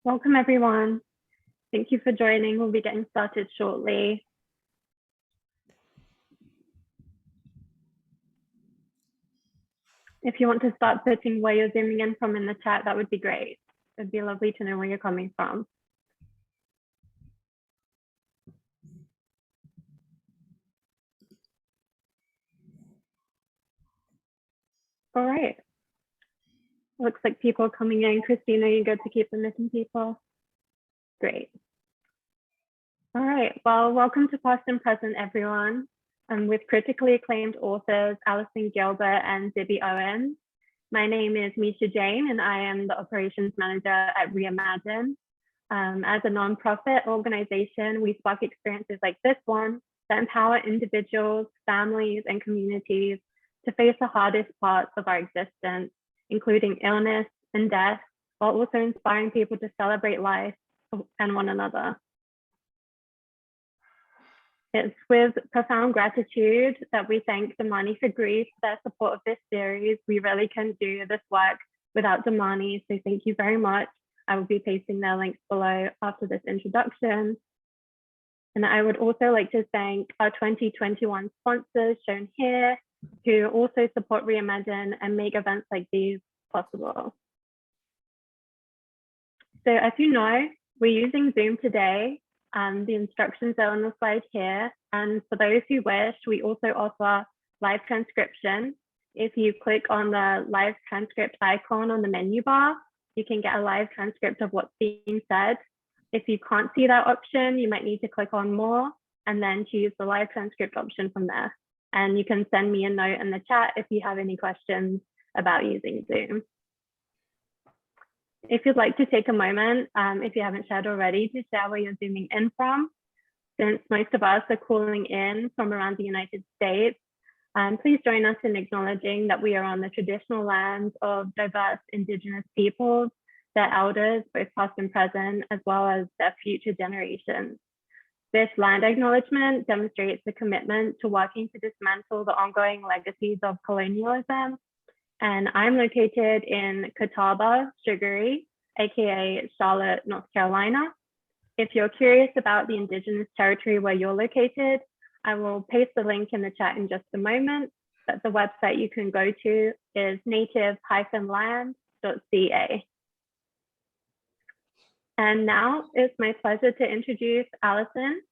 Welcome, everyone. Thank you for joining. We'll be getting started shortly. If you want to start putting where you're zooming in from in the chat, that would be great. It'd be lovely to know where you're coming from. All right. Looks like people are coming in. Christina, you good to keep the missing people? Great. All right. Well, welcome to Past and Present, everyone. I'm with critically acclaimed authors Allison Gilbert and Zibby Owens. My name is Misha Jane, and I am the operations manager at Reimagine. As a nonprofit organization, we spark experiences like this one that empower individuals, families, and communities to face the hardest parts of our existence, including illness and death, while also inspiring people to celebrate life and one another. It's with profound gratitude that we thank Damani for Grief for their support of this series. We really couldn't do this work without Damani, so thank you very much. I will be pasting their links below after this introduction. And I would also like to thank our 2021 sponsors shown here, who also support Reimagine and make events like these possible. So as you know, we're using Zoom today. The instructions are on the slide here. And for those who wish, we also offer live transcription. If you click on the live transcript icon on the menu bar, you can get a live transcript of what's being said. If you can't see that option, you might need to click on more and then choose the live transcript option from there. And you can send me a note in the chat if you have any questions about using Zoom. If you'd like to take a moment, if you haven't shared already, to share where you're zooming in from, since most of us are calling in from around the United States, please join us in acknowledging that we are on the traditional lands of diverse Indigenous peoples, their elders, both past and present, as well as their future generations. This land acknowledgement demonstrates the commitment to working to dismantle the ongoing legacies of colonialism. And I'm located in Catawba, Sugary, aka Charlotte, North Carolina. If you're curious about the Indigenous territory where you're located, I will paste the link in the chat in just a moment, but the website you can go to is native-land.ca. And now it's my pleasure to introduce Allison.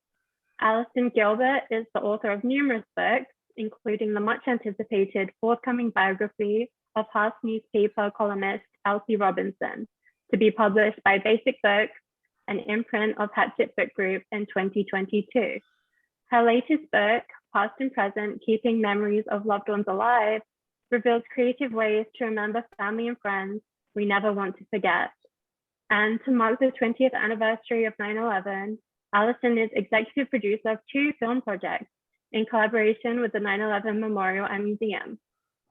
Allison Gilbert is the author of numerous books, including the much anticipated forthcoming biography of Hearst newspaper columnist Elsie Robinson, to be published by Basic Books, an imprint of Hatchet Book Group, in 2022. Her latest book, Past and Present, Keeping Memories of Loved Ones Alive, reveals creative ways to remember family and friends we never want to forget. And to mark the 20th anniversary of 9/11, Allison is executive producer of 2 film projects in collaboration with the 9/11 Memorial and Museum,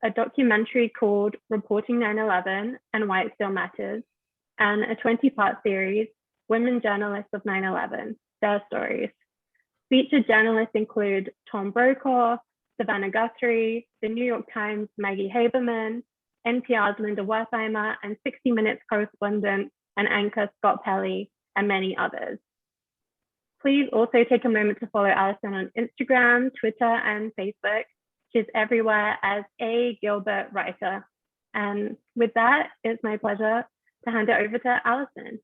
a documentary called Reporting 9/11 and Why It Still Matters, and a 20-part series, Women Journalists of 9/11, Their Stories. Featured journalists include Tom Brokaw, Savannah Guthrie, the New York Times' Maggie Haberman, NPR's Linda Wertheimer, and 60 Minutes correspondent and anchor Scott Pelley, and many others. Please also take a moment to follow Allison on Instagram, Twitter, and Facebook. She's everywhere as A. Gilbert Writer. And with that, it's my pleasure to hand it over to Allison.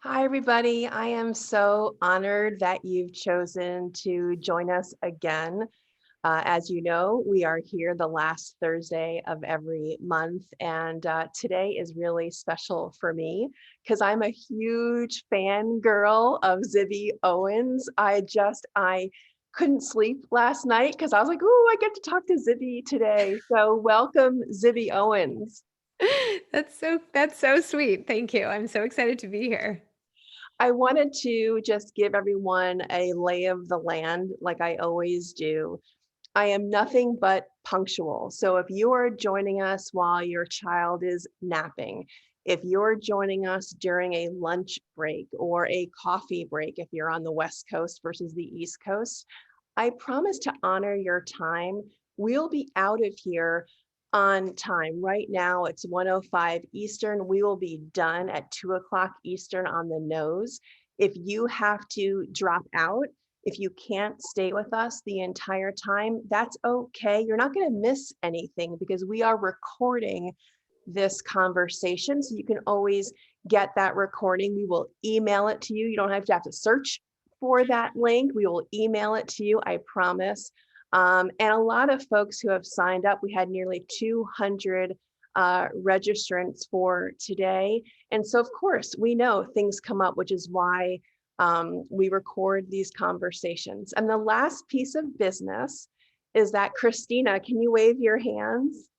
Hi, everybody. I am so honored that you've chosen to join us again. As you know, we are here the last Thursday of every month, and today is really special for me because I'm a huge fangirl of Zibby Owens. I couldn't sleep last night because I was like, "Ooh, I get to talk to Zibby today." So welcome, Zibby Owens. That's so sweet. Thank you. I'm so excited to be here. I wanted to just give everyone a lay of the land like I always do. I am nothing but punctual. So if you are joining us while your child is napping, if you're joining us during a lunch break or a coffee break, if you're on the West Coast versus the East Coast, I promise to honor your time. We'll be out of here on time. Right now it's 1:05 Eastern. We will be done at 2:00 Eastern on the nose. If you have to drop out, if you can't stay with us the entire time, that's okay. You're not going to miss anything because we are recording this conversation. So you can always get that recording. We will email it to you. You don't have to search for that link. We will email it to you, I promise. And a lot of folks who have signed up, we had nearly 200 registrants for today. And so, of course, we know things come up, which is why we record these conversations. And the last piece of business is that Christina, can you wave your hands?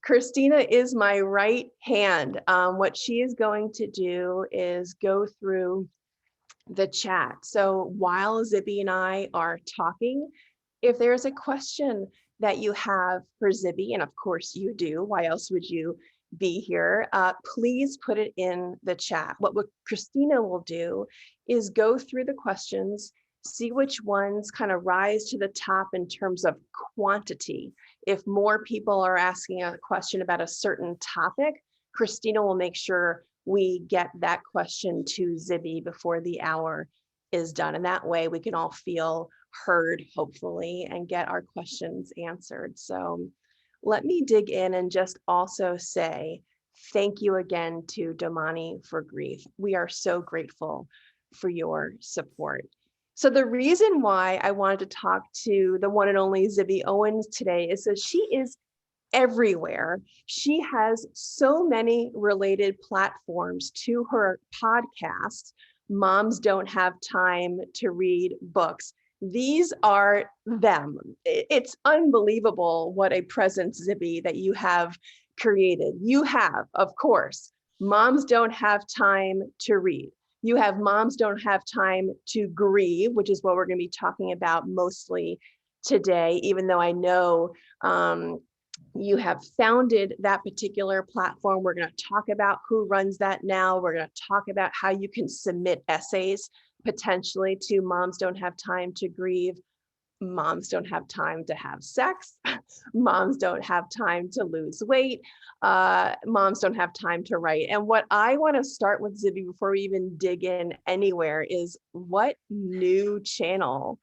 Christina is my right hand. What she is going to do is go through the chat. So while Zibby and I are talking, if there's a question that you have for Zibby, and of course you do, why else would you be here? Please put it in the chat. What Christina will do is go through the questions, see which ones kind of rise to the top in terms of quantity. If more people are asking a question about a certain topic, Christina will make sure we get that question to Zibby before the hour is done. And that way we can all feel heard, hopefully, and get our questions answered. So let me dig in and just also say thank you again to Domani for Grief. We are so grateful for your support. So the reason why I wanted to talk to the one and only Zibby Owens today is that she is everywhere. She has so many related platforms to her podcast. Moms Don't Have Time to Read Books. These are them. It's unbelievable what a presence, Zibby, that you have created. You have, of course, Moms Don't Have Time to Read. You have Moms Don't Have Time to Grieve, which is what we're going to be talking about mostly today, even though I know you have founded that particular platform. We're going to talk about who runs that now. We're going to talk about how you can submit essays potentially to Moms Don't Have Time to Grieve. Moms don't have time to have sex. Moms don't have time to lose weight. Moms don't have time to write. And what I want to start with, Zibby, before we even dig in anywhere, is what new channel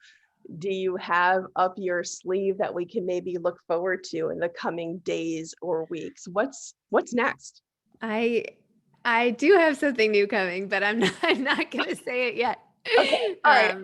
do you have up your sleeve that we can maybe look forward to in the coming days or weeks? What's next? I do have something new coming, but I'm not going to say it yet. Okay, all right.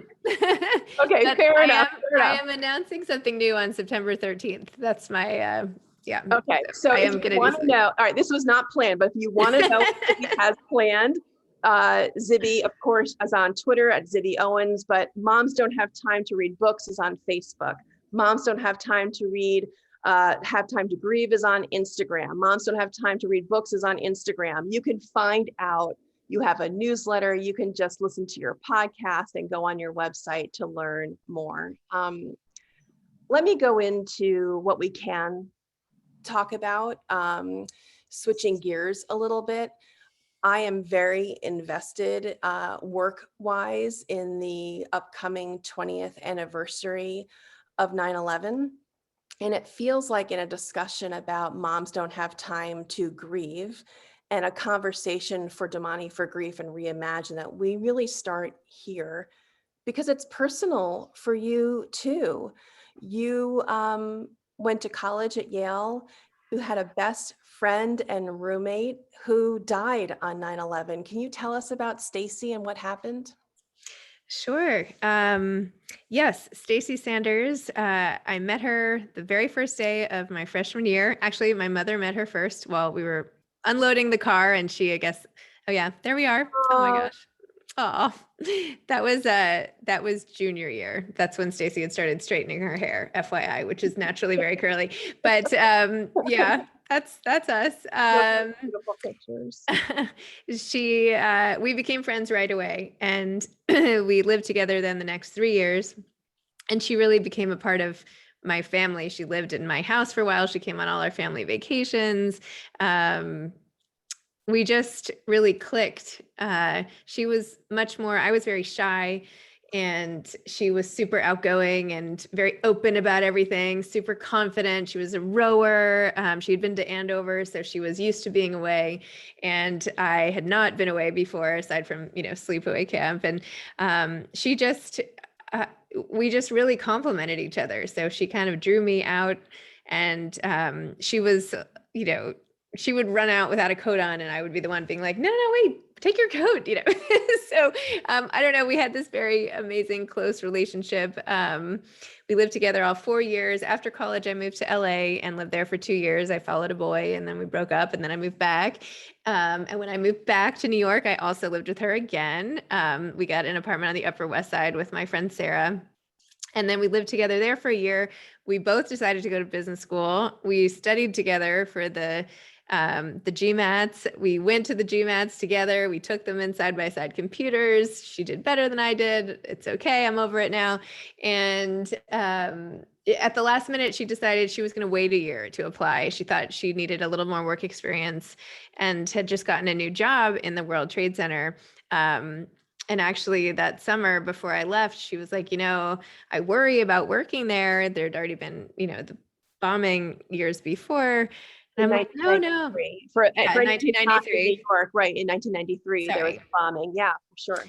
Okay, fair enough. I am announcing something new on September 13th. That's my yeah. Okay, so I if am you going to want to know, all right, this was not planned, but if you want to know what Zibby has planned, Zibby, of course, is on Twitter at Zibby Owens, but Moms Don't Have Time to Read Books is on Facebook. Moms Don't Have Time to Read, Have Time to Grieve is on Instagram. Moms Don't Have Time to Read Books is on Instagram. You can find out, you have a newsletter, you can just listen to your podcast and go on your website to learn more. Let me go into what we can talk about, switching gears a little bit. I am very invested work-wise in the upcoming 20th anniversary of 9/11. And it feels like in a discussion about Moms Don't Have Time to Grieve and a conversation for Domani for Grief and Reimagine, that we really start here because it's personal for you too. You went to college at Yale. You had a best friend and roommate who died on 9/11. Can you tell us about Stacy and what happened? Sure. Yes, Stacy Sanders. I met her the very first day of my freshman year. Actually, my mother met her first while we were unloading the car, and she, I guess, oh yeah, there we are. Oh my gosh. Oh, that was junior year. That's when Stacy had started straightening her hair, FYI, which is naturally very curly. But yeah, that's us. Beautiful pictures. We became friends right away, and we lived together then the next 3 years. And she really became a part of my family. She lived in my house for a while. She came on all our family vacations. We just really clicked. She was much more, I was very shy And she was super outgoing and very open about everything, super confident. She was a rower. She had been to Andover, so she was used to being away. And I had not been away before, aside from, sleepaway camp. And she just, we just really complemented each other. So she kind of drew me out, and she was, she would run out without a coat on, and I would be the one being like, no, wait, take your coat, So I don't know, we had this very amazing, close relationship. We lived together all 4 years. After college, I moved to LA and lived there for 2 years. I followed a boy, and then we broke up, and then I moved back. And when I moved back to New York, I also lived with her again. We got an apartment on the Upper West Side with my friend Sarah. And then we lived together there for a year. We both decided to go to business school. We studied together for the GMATs. We went to the GMATs together. We took them in side-by-side computers. She did better than I did. It's okay. I'm over it now. And at the last minute, she decided she was going to wait a year to apply. She thought she needed a little more work experience and had just gotten a new job in the World Trade Center. And actually that summer before I left, she was like, I worry about working there. There'd already been, the bombing years before. And I'm like, no. For 1993. New York, right. In 1993, Sorry. There was a bombing. Yeah, for sure.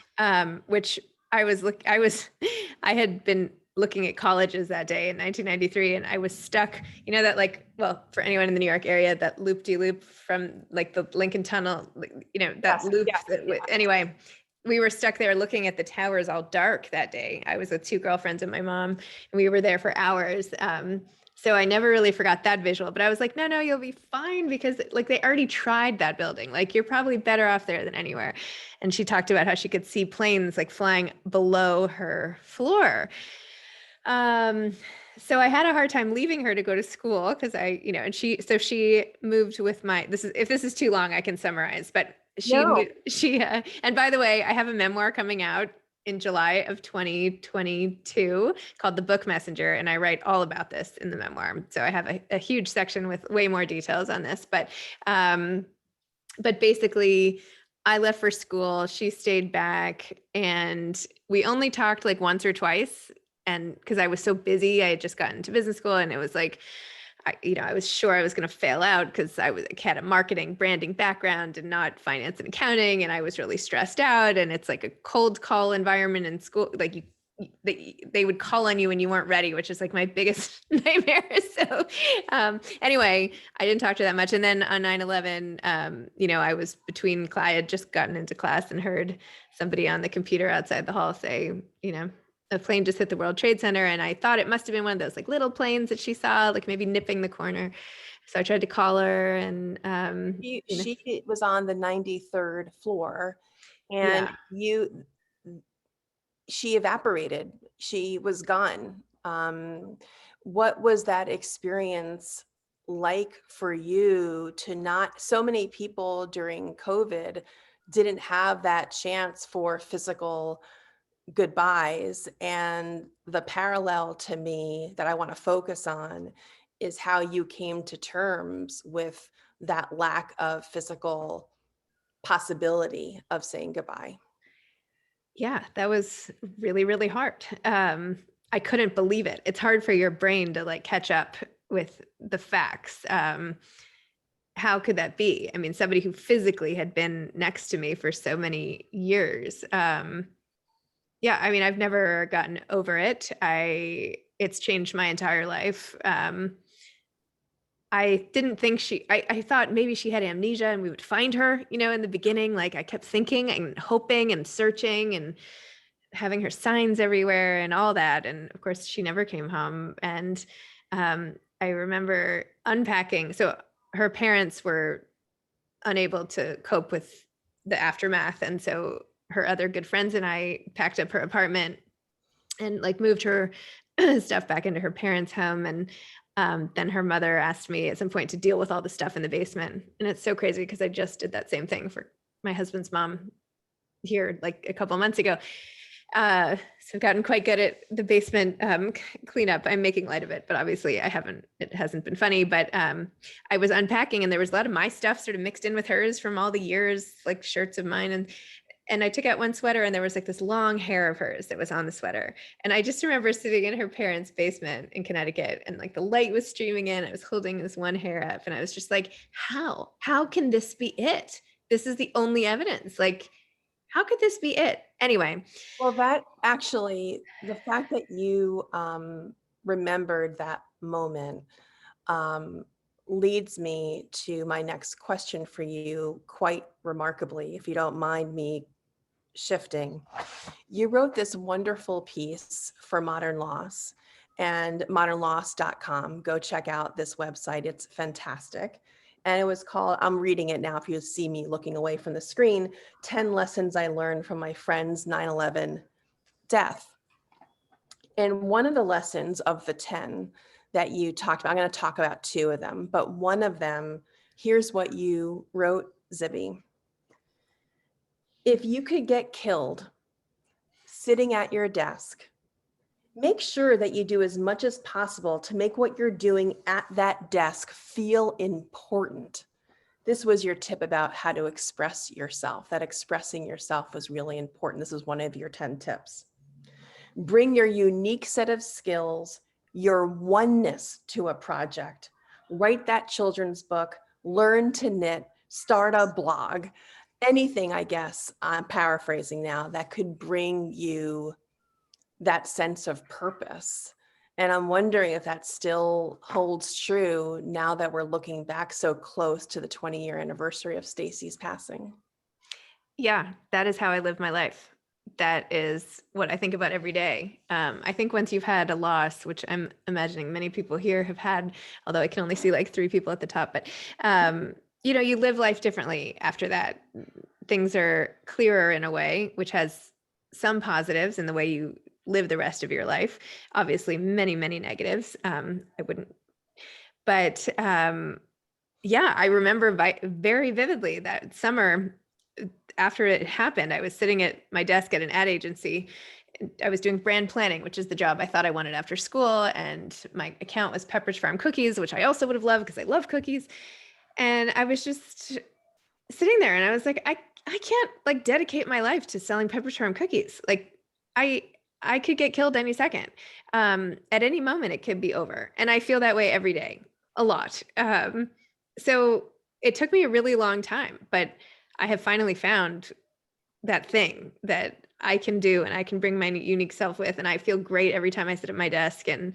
Which I had been looking at colleges that day in 1993, and I was stuck, for anyone in the New York area, that loop-de-loop from like the Lincoln Tunnel, that loop. Anyway, we were stuck there looking at the towers all dark that day. I was with 2 girlfriends and my mom, and we were there for hours. So I never really forgot that visual, but I was like, no, you'll be fine, because like they already tried that building. Like, you're probably better off there than anywhere. And she talked about how she could see planes like flying below her floor. So I had a hard time leaving her to go to school, because she moved with if this is too long, I can summarize, but and by the way, I have a memoir coming out in July of 2022 called The Book Messenger, and I write all about this in the memoir. So I have a huge section with way more details on this, but basically I left for school, she stayed back, and we only talked like once or twice. And because I was so busy, I had just gotten to business school, and it was like, I was sure I was going to fail out, because I had a marketing branding background and not finance and accounting. And I was really stressed out, and it's like a cold call environment in school. Like they would call on you when you weren't ready, which is like my biggest nightmare. So anyway, I didn't talk to her that much. And then on 9/11, I was I had just gotten into class and heard somebody on the computer outside the hall say, a plane just hit the World Trade Center. And I thought it must've been one of those like little planes that she saw, like maybe nipping the corner. So I tried to call her, and she was on the 93rd floor, and she evaporated. She was gone. What was that experience like for you to so many people during COVID didn't have that chance for physical goodbyes? And the parallel to me that I want to focus on is how you came to terms with that lack of physical possibility of saying goodbye. Yeah, that was really, really hard. I couldn't believe it. It's hard for your brain to like catch up with the facts. How could that be? I mean, somebody who physically had been next to me for so many years. Yeah, I mean, I've never gotten over it. It's changed my entire life. I didn't think I thought maybe she had amnesia and we would find her, in the beginning. Like I kept thinking and hoping and searching and having her signs everywhere and all that. And of course she never came home. And I remember unpacking. So her parents were unable to cope with the aftermath. And so her other good friends and I packed up her apartment and like moved her stuff back into her parents' home. And then her mother asked me at some point to deal with all the stuff in the basement. And it's so crazy because I just did that same thing for my husband's mom here like a couple months ago. So I've gotten quite good at the basement cleanup. I'm making light of it, but obviously it hasn't been funny, but I was unpacking and there was a lot of my stuff sort of mixed in with hers from all the years, like shirts of mine. And And I took out one sweater and there was like this long hair of hers that was on the sweater. And I just remember sitting in her parents' basement in Connecticut and like the light was streaming in. I was holding this one hair up and I was just like, how can this be it? This is the only evidence. Like, how could this be it? Anyway. Well, that actually, the fact that you remembered that moment leads me to my next question for you quite remarkably, if you don't mind me shifting. You wrote this wonderful piece for Modern Loss and modernloss.com. Go check out this website. It's fantastic. And it was called, I'm reading it now if you see me looking away from the screen, 10 Lessons I Learned from My Friend's 9/11 Death. And one of the lessons of the 10 that you talked about, I'm going to talk about 2 of them, but one of them, here's what you wrote, Zibby. If you could get killed sitting at your desk, make sure that you do as much as possible to make what you're doing at that desk feel important. This was your tip about how to express yourself, that expressing yourself was really important. This is one of your 10 tips. Bring your unique set of skills, your oneness to a project. Write that children's book, learn to knit, start a blog, anything, I guess, I'm paraphrasing now, that could bring you that sense of purpose. And I'm wondering if that still holds true now that we're looking back so close to the 20-year anniversary of Stacy's passing. Yeah, that is how I live my life. That is what I think about every day. I think once you've had a loss, which I'm imagining many people here have had, although I can only see like 3 people at the top, but you live life differently after that. Things are clearer in a way, which has some positives in the way you live the rest of your life. Obviously, many, many negatives. I wouldn't, but I remember very vividly that summer after it happened. I was sitting at my desk at an ad agency. I was doing brand planning, which is the job I thought I wanted after school. And my account was Pepperidge Farm cookies, which I also would have loved because I love cookies. And I was just sitting there and I was like, I can't like dedicate my life to selling Pepperidge Farm cookies. Like I could get killed any second. At any moment it could be over. And I feel that way every day, a lot. So it took me a really long time, but I have finally found that thing that I can do and I can bring my unique self with. And I feel great every time I sit at my desk. And,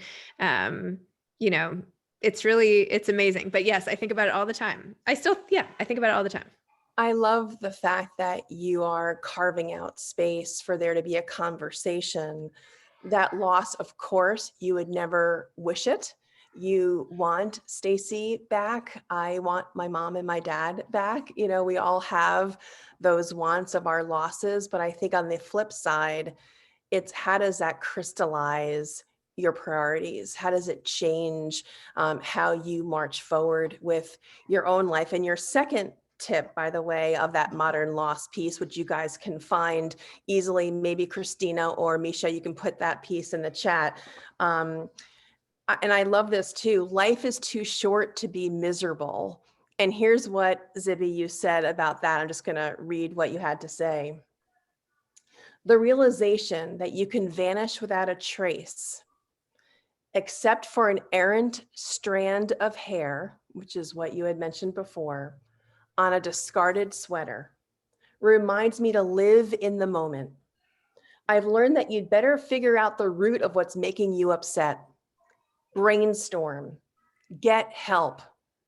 it's amazing. But yes, I think about it all the time. I think about it all the time. I love the fact that you are carving out space for there to be a conversation. That loss, of course, you would never wish it. You want Stacy back. I want my mom and my dad back. We all have those wants of our losses, but I think on the flip side, it's how does that crystallize your priorities? How does it change how you march forward with your own life? And your second tip, by the way, of that Modern Loss piece, which you guys can find easily, maybe Christina or Misha, you can put that piece in the chat. And I love this too. Life is too short to be miserable. And here's what, Zibby, you said about that. I'm just going to read what you had to say. The realization that you can vanish without a trace, except for an errant strand of hair, which is what you had mentioned before, on a discarded sweater, reminds me to live in the moment. I've learned that you'd better figure out the root of what's making you upset. Brainstorm, get help,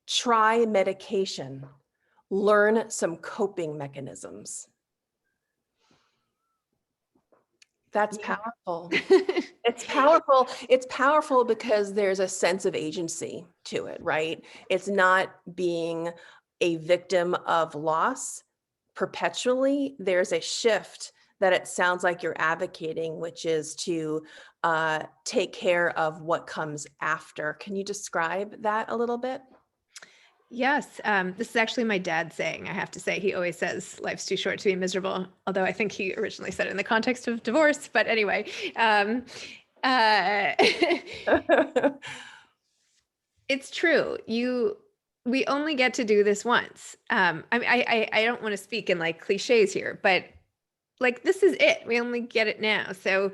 try medication, learn some coping mechanisms. That's powerful. It's powerful. It's powerful because there's a sense of agency to it, right? It's not being a victim of loss perpetually. There's a shift that it sounds like you're advocating, which is to take care of what comes after. Can you describe that a little bit? Yes. This is actually my dad saying, I have to say. He always says life's too short to be miserable, although I think he originally said it in the context of divorce. But anyway, it's true. We only get to do this once. I don't want to speak in like cliches here, but like, this is it. We only get it now. So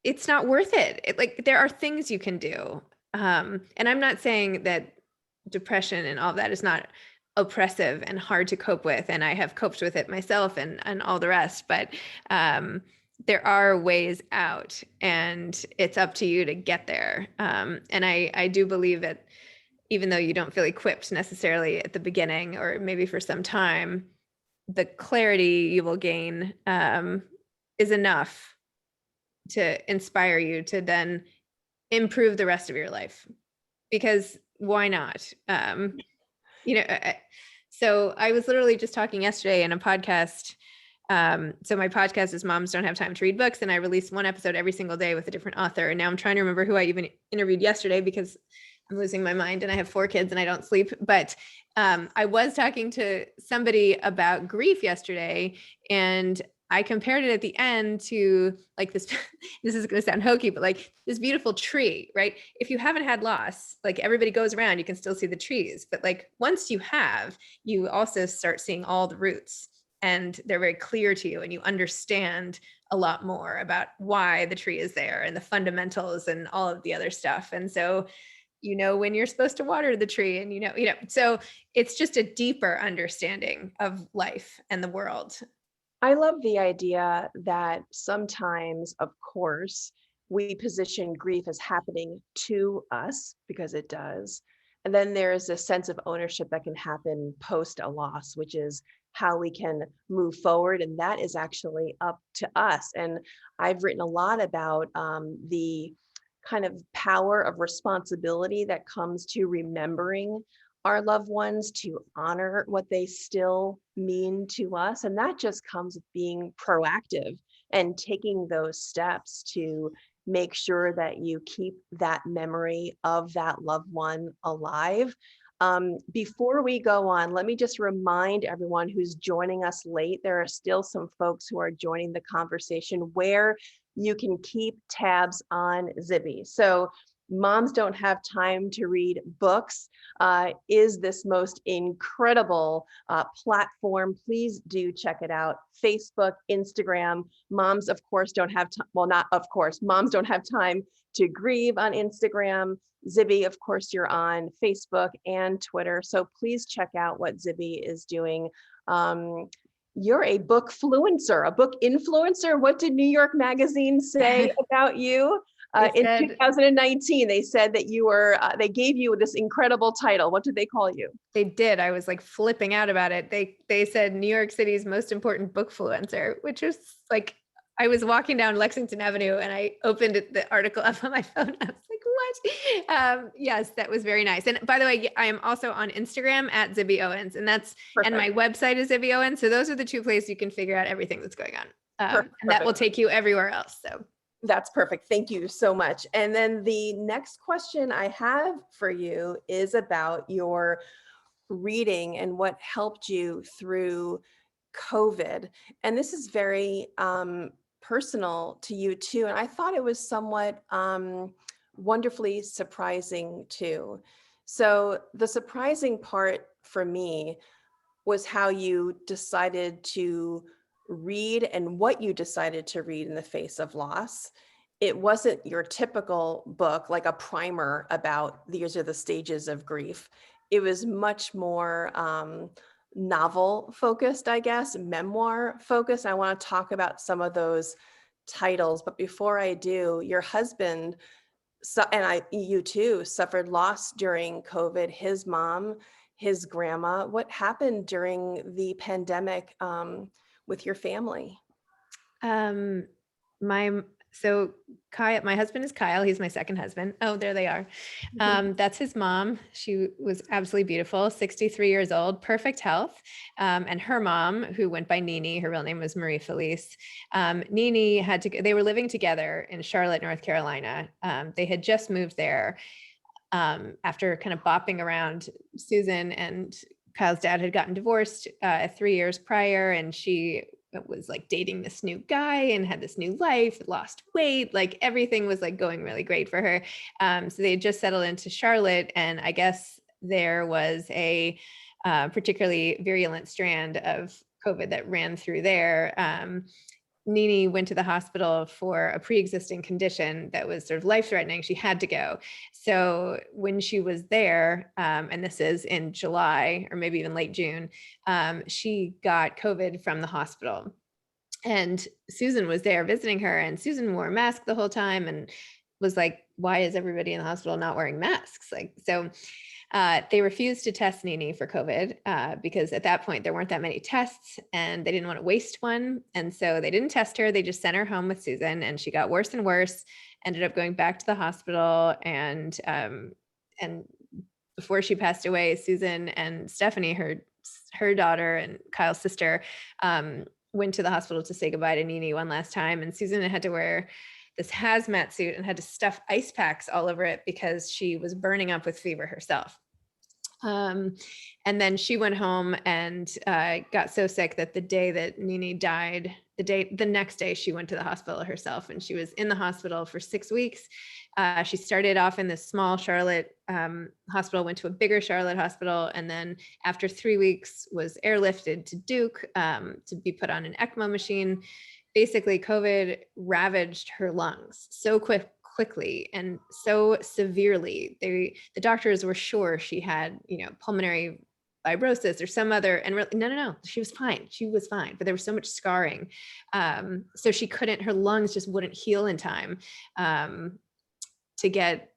it's not worth it. Like, there are things you can do. And I'm not saying that depression and all of that is not oppressive and hard to cope with. And I have coped with it myself and all the rest, but there are ways out, and it's up to you to get there. And I do believe that even though you don't feel equipped necessarily at the beginning, or maybe for some time, the clarity you will gain is enough to inspire you to then improve the rest of your life. Because why not? So I was literally just talking yesterday in a podcast. So my podcast is Moms Don't Have Time to Read Books, and I release one episode every single day with a different author. And now I'm trying to remember who I even interviewed yesterday, because I'm losing my mind and I have 4 kids and I don't sleep. But I was talking to somebody about grief yesterday, and I compared it at the end to like this, this is going to sound hokey, but like this beautiful tree, right? If you haven't had loss, like everybody goes around, you can still see the trees. But like once you have, you also start seeing all the roots, and they're very clear to you, and you understand a lot more about why the tree is there and the fundamentals and all of the other stuff. And so, you know, when you're supposed to water the tree, and so it's just a deeper understanding of life and the world. I love the idea that sometimes, of course, we position grief as happening to us, because it does. And then there's a sense of ownership that can happen post a loss, which is how we can move forward. And that is actually up to us. And I've written a lot about the kind of power of responsibility that comes to remembering our loved ones, to honor what they still mean to us. And that just comes with being proactive and taking those steps to make sure that you keep that memory of that loved one alive. Before we go on, let me just remind everyone who's joining us late, there are still some folks who are joining the conversation where you can keep tabs on Zibby. So Moms Don't Have Time to Read Books is this most incredible platform. Please do check it out. Facebook, Instagram. Moms, of course, don't have time. Well, not of course. Moms Don't Have Time to Grieve on Instagram. Zibby, of course, you're on Facebook and Twitter. So please check out what Zibby is doing. You're a book fluencer, a book influencer. What did New York Magazine say about you? In 2019, they said that you were, they gave you this incredible title. What did they call you? They did. I was like flipping out about it. They said New York City's most important book fluencer, which was like, I was walking down Lexington Avenue and I opened the article up on my phone. I was like, what? Yes, that was very nice. And by the way, I am also on Instagram at Zibby Owens, and that's, Perfect. And my website is Zibby Owens. So those are the 2 places you can figure out everything that's going on. And that will take you everywhere else. So that's perfect. Thank you so much. And then the next question I have for you is about your reading and what helped you through COVID. And this is very personal to you too. And I thought it was somewhat wonderfully surprising too. So the surprising part for me was how you decided to read and what you decided to read in the face of loss. It wasn't your typical book, like a primer about these are the stages of grief. It was much more novel focused, I guess, memoir focused. I want to talk about some of those titles, but before I do, your husband, you too, suffered loss during COVID, his mom, his grandma. What happened during the pandemic with your family? So Kyle, my husband is Kyle. He's my second husband. Oh, there they are. That's his mom. She was absolutely beautiful, 63 years old, perfect health. And her mom, who went by Nini, her real name was Marie Felice. Nini they were living together in Charlotte, North Carolina. They had just moved there after kind of bopping around. Susan and Kyle's dad had gotten divorced 3 years prior, and she was like dating this new guy and had this new life, lost weight, like everything was like going really great for her. So they had just settled into Charlotte, and I guess there was a particularly virulent strand of COVID that ran through there. Nene went to the hospital for a pre-existing condition that was sort of life-threatening. She had to go. So when she was there, and this is in July or maybe even late June, she got COVID from the hospital. And Susan was there visiting her, and Susan wore a mask the whole time and was like, why is everybody in the hospital not wearing masks? Like, so they refused to test Nene for COVID because at that point there weren't that many tests and they didn't want to waste one. And so they didn't test her. They just sent her home with Susan, and she got worse and worse, ended up going back to the hospital. And before she passed away, Susan and Stephanie, her daughter and Kyle's sister, went to the hospital to say goodbye to Nene one last time. And Susan had to wear this hazmat suit and had to stuff ice packs all over it because she was burning up with fever herself. And then she went home and got so sick that the day that Nene died, the next day she went to the hospital herself, and she was in the hospital for 6 weeks. She started off in this small Charlotte hospital, went to a bigger Charlotte hospital, and then after 3 weeks was airlifted to Duke to be put on an ECMO machine. Basically, COVID ravaged her lungs so quickly and so severely. The doctors were sure she had, pulmonary fibrosis or some other, and no, she was fine. She was fine, but there was so much scarring. So her lungs just wouldn't heal in time to get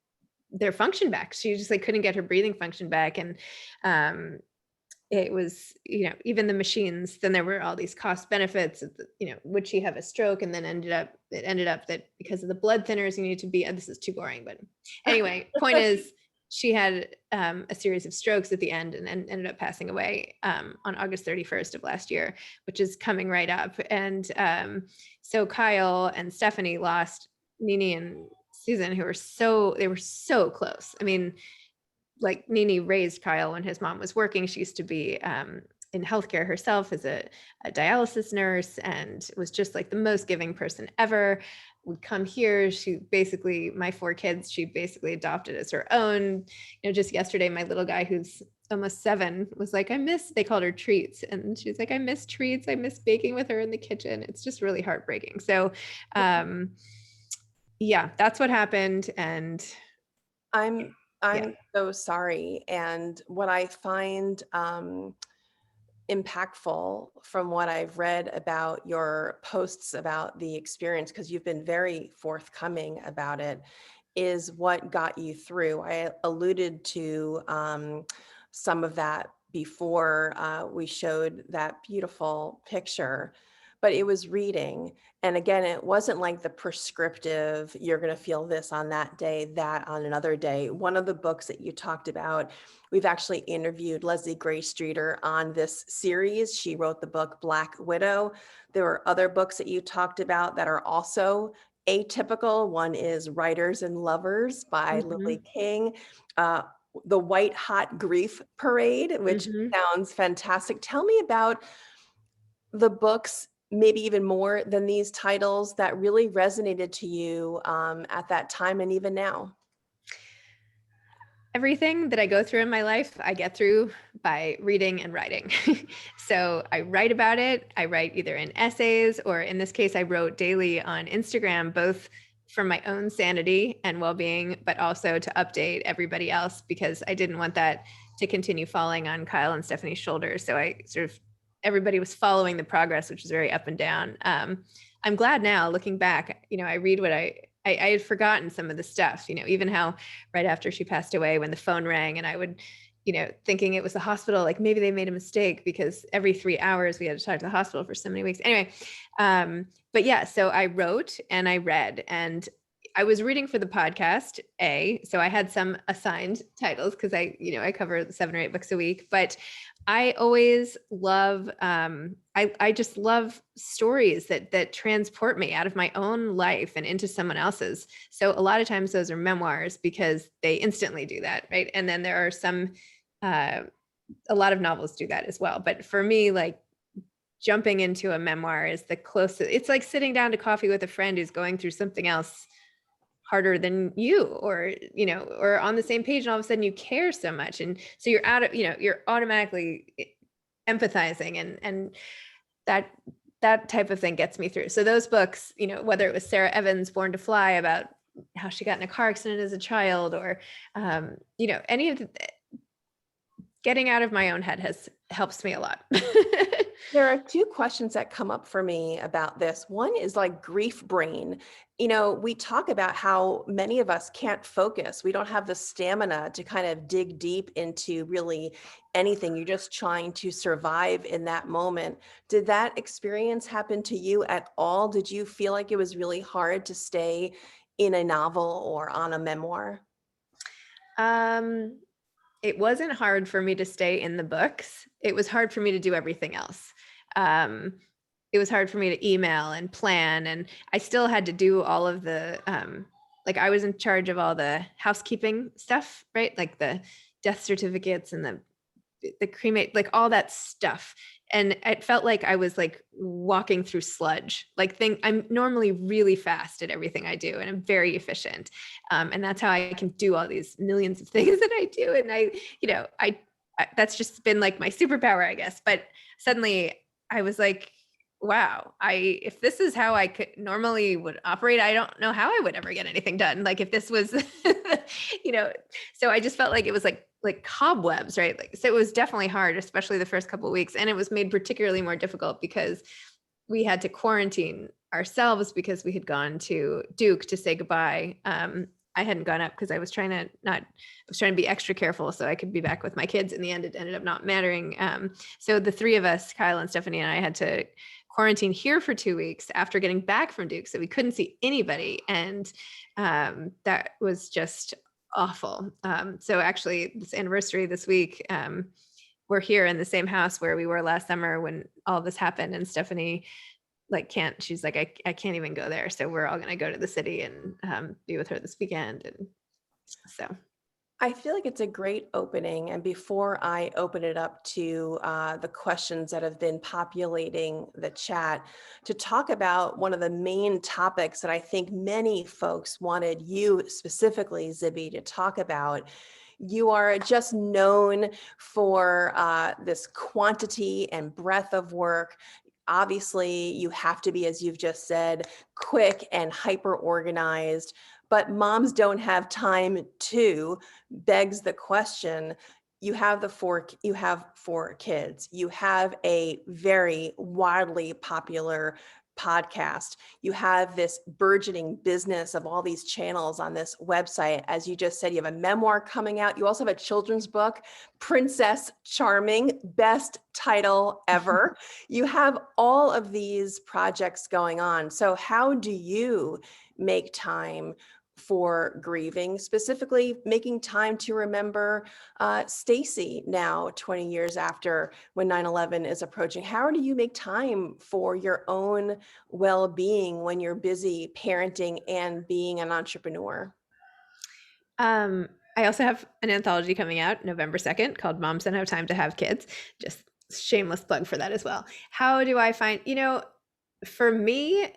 their function back. She just couldn't get her breathing function back. And it was, even the machines, then there were all these cost benefits, would she have a stroke? And then it ended up that because of the blood thinners, you need to be, this is too boring, but anyway, point is she had a series of strokes at the end and ended up passing away on August 31st of last year, which is coming right up. And so Kyle and Stephanie lost Nene and Susan, who were so close. I mean, Nene raised Kyle when his mom was working. She used to be in healthcare herself as a dialysis nurse, and was just the most giving person ever. Would come here. She basically, my 4 kids, she basically adopted as her own. Just yesterday, my little guy, who's almost 7, was like, they called her Treats. And she's like, I miss Treats. I miss baking with her in the kitchen. It's just really heartbreaking. So yeah, that's what happened. And I'm so sorry. And what I find impactful from what I've read about your posts about the experience, because you've been very forthcoming about it, is what got you through. I alluded to some of that before we showed that beautiful picture, but it was reading. And again, it wasn't like the prescriptive, you're going to feel this on that day, that on another day. One of the books that you talked about, we've actually interviewed Leslie Gray Streeter on this series. She wrote the book Black Widow. There were other books that you talked about that are also atypical. One is Writers and Lovers by Lily King. The White Hot Grief Parade, which sounds fantastic. Tell me about the books, maybe even more than these titles, that really resonated to you at that time and even now. Everything that I go through in my life, I get through by reading and writing. So I write about it. I write either in essays, or in this case, I wrote daily on Instagram, both for my own sanity and well-being, but also to update everybody else, because I didn't want that to continue falling on Kyle and Stephanie's shoulders. So I everybody was following the progress, which was very up and down. I'm glad now, looking back, I read what I had forgotten some of the stuff, even how right after she passed away, when the phone rang and I would, thinking it was the hospital, maybe they made a mistake, because every 3 hours we had to talk to the hospital for so many weeks. Anyway, but yeah, so I wrote and I read, and I was reading for the podcast, so I had some assigned titles because I cover 7 or 8 books a week, but I always love, I just love stories that transport me out of my own life and into someone else's. So a lot of times those are memoirs, because they instantly do that, right? And then there are some, a lot of novels do that as well. But for me, jumping into a memoir is the closest. It's like sitting down to coffee with a friend who's going through something else harder than you, or or on the same page, and all of a sudden you care so much, and so you're you're automatically empathizing, and that type of thing gets me through. So those books, you know, whether it was Sarah Evans' Born to Fly about how she got in a car accident as a child, or you know, any of the, getting out of my own head helps me a lot. There are two questions that come up for me about this. One is like grief brain. You know, we talk about how many of us can't focus. We don't have the stamina to kind of dig deep into really anything. You're just trying to survive in that moment. Did that experience happen to you at all? Did you feel like it was really hard to stay in a novel or on a memoir? It wasn't hard for me to stay in the books. It was hard for me to do everything else. It was hard for me to email and plan, and I still had to do all of the, like I was in charge of all the housekeeping stuff, right? Like the death certificates and the cremate, like all that stuff. And it felt like I was like walking through sludge. I'm normally really fast at everything I do, and I'm very efficient. And that's how I can do all these millions of things that I do. And I that's just been like my superpower, I guess. But suddenly I was like, wow, if this is how I could normally would operate, I don't know how I would ever get anything done. Like if this was, so I just felt like it was like cobwebs, right? Like, so it was definitely hard, especially the first couple of weeks. And it was made particularly more difficult because we had to quarantine ourselves because we had gone to Duke to say goodbye. I hadn't gone up because I was trying to be extra careful so I could be back with my kids. In the end, it ended up not mattering. So the three of us, Kyle and Stephanie and I, had to quarantine here for 2 weeks after getting back from Duke. So we couldn't see anybody. And that was just awful. So actually this anniversary this week, we're here in the same house where we were last summer when all this happened, and Stephanie she's like, I can't even go there. So we're all going to go to the city and be with her this weekend. And so I feel like it's a great opening. And before I open it up to the questions that have been populating the chat, to talk about one of the main topics that I think many folks wanted you specifically, Zibby, to talk about. You are just known for this quantity and breadth of work. Obviously, you have to be, as you've just said, quick and hyper organized, but moms don't have time to, begs the question. You have four kids. You have a very widely popular podcast. You have this burgeoning business of all these channels on this website. As you just said, you have a memoir coming out. You also have a children's book, Princess Charming, best title ever. You have all of these projects going on. So how do you make time for grieving, specifically making time to remember Stacy now 20 years after, when 9/11 is approaching? How do you make time for your own well-being when you're busy parenting and being an entrepreneur? I also have an anthology coming out November 2nd called Moms Don't Have Time to Have Kids. Just shameless plug for that as well. How do I find, for me,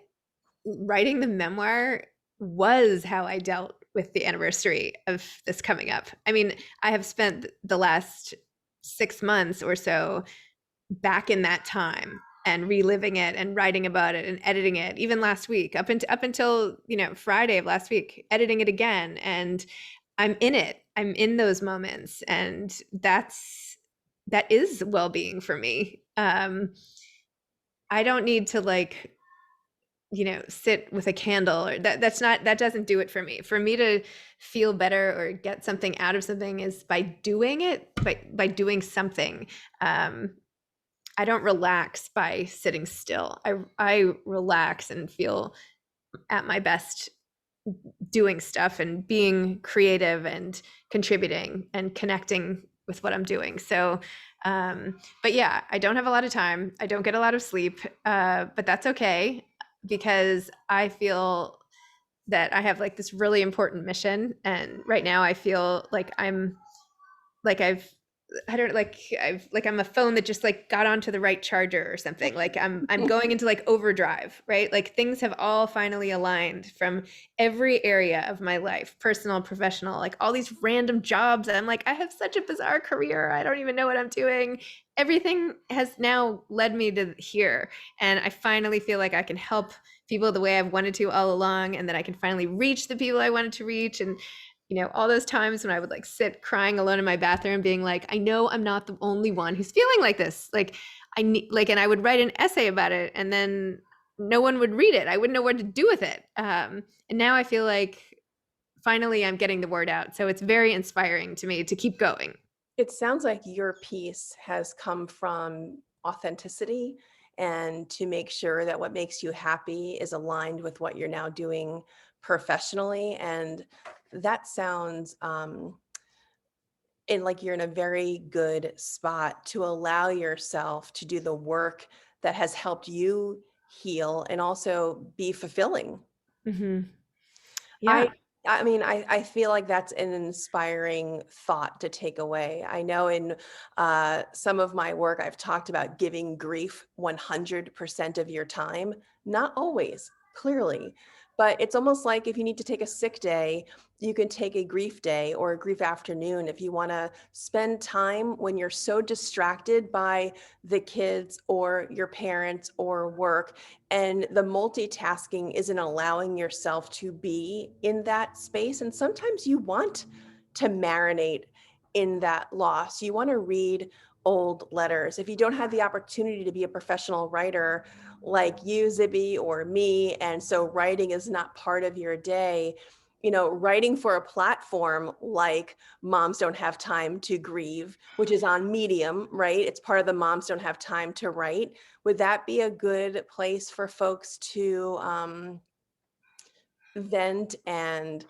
writing the memoir was how I dealt with the anniversary of this coming up. I mean, I have spent the last 6 months or so back in that time and reliving it and writing about it and editing it. Even last week, up until Friday of last week, editing it again. And I'm in it. I'm in those moments, and that is well-being for me. I don't need to sit with a candle, or that doesn't do it for me. For me to feel better or get something out of something is by doing it, by doing something. I don't relax by sitting still. I relax and feel at my best doing stuff and being creative and contributing and connecting with what I'm doing. So, but yeah, I don't have a lot of time. I don't get a lot of sleep, but that's okay, because I feel that I have this really important mission. And right now I feel like I've I don't I'm a phone that just like got onto the right charger or something. Like I'm going into like overdrive, right? Like things have all finally aligned from every area of my life, personal, professional, like all these random jobs. I'm like, I have such a bizarre career. I don't even know what I'm doing. Everything has now led me to here. And I finally feel like I can help people the way I've wanted to all along, and that I can finally reach the people I wanted to reach. And all those times when I would like sit crying alone in my bathroom being like, I know I'm not the only one who's feeling like this. Like I need and I would write an essay about it and then no one would read it. I wouldn't know what to do with it. And now I feel like finally I'm getting the word out. So it's very inspiring to me to keep going. It sounds like your piece has come from authenticity and to make sure that what makes you happy is aligned with what you're now doing professionally. And that sounds like you're in a very good spot to allow yourself to do the work that has helped you heal and also be fulfilling. Mm-hmm. Yeah. I feel like that's an inspiring thought to take away. I know in some of my work, I've talked about giving grief 100% of your time. Not always, clearly, but it's almost like if you need to take a sick day, you can take a grief day or a grief afternoon. If you want to spend time when you're so distracted by the kids or your parents or work, and the multitasking isn't allowing yourself to be in that space. And sometimes you want to marinate in that loss. You want to read old letters. If you don't have the opportunity to be a professional writer like you, Zibby, or me, and so writing is not part of your day, writing for a platform like Moms Don't Have Time to Grieve, which is on Medium, right? It's part of the Moms Don't Have Time to Write. Would that be a good place for folks to vent and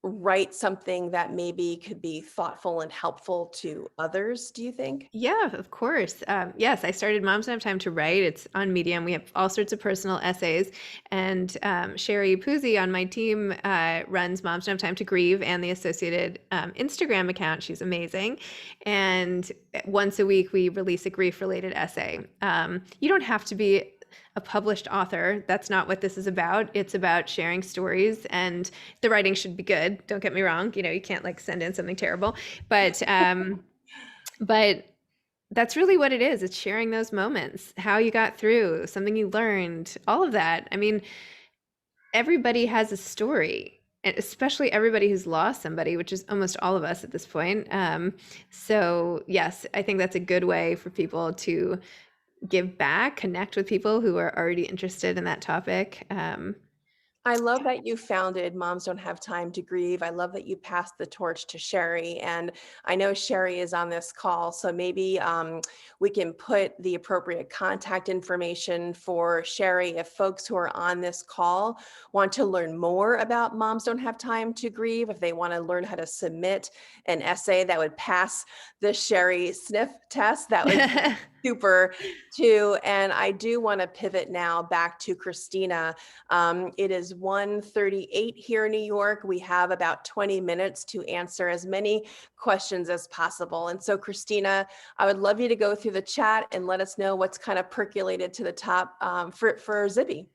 write something that maybe could be thoughtful and helpful to others, do you think? Yeah, of course. Yes, I started Moms Don't Have Time to Write. It's on Medium. We have all sorts of personal essays. And Sherry Puzzi on my team runs Moms Don't Have Time to Grieve and the associated Instagram account. She's amazing. And once a week, we release a grief-related essay. You don't have to be a published author. That's not what this is about. It's about sharing stories, and the writing should be good. Don't get me wrong. You can't like send in something terrible, but that's really what it is. It's sharing those moments, how you got through, something you learned, all of that. I mean, everybody has a story, and especially everybody who's lost somebody, which is almost all of us at this point. So yes, I think that's a good way for people to give back, connect with people who are already interested in that topic. I love that you founded Moms Don't Have Time to Grieve. I love that you passed the torch to Sherry. And I know Sherry is on this call, so maybe we can put the appropriate contact information for Sherry if folks who are on this call want to learn more about Moms Don't Have Time to Grieve, if they want to learn how to submit an essay that would pass the Sherry sniff test, that would be super too. And I do want to pivot now back to Christina. It is 1:38 here in New York. We have about 20 minutes to answer as many questions as possible. And so Christina, I would love you to go through the chat and let us know what's kind of percolated to the top for Zibby.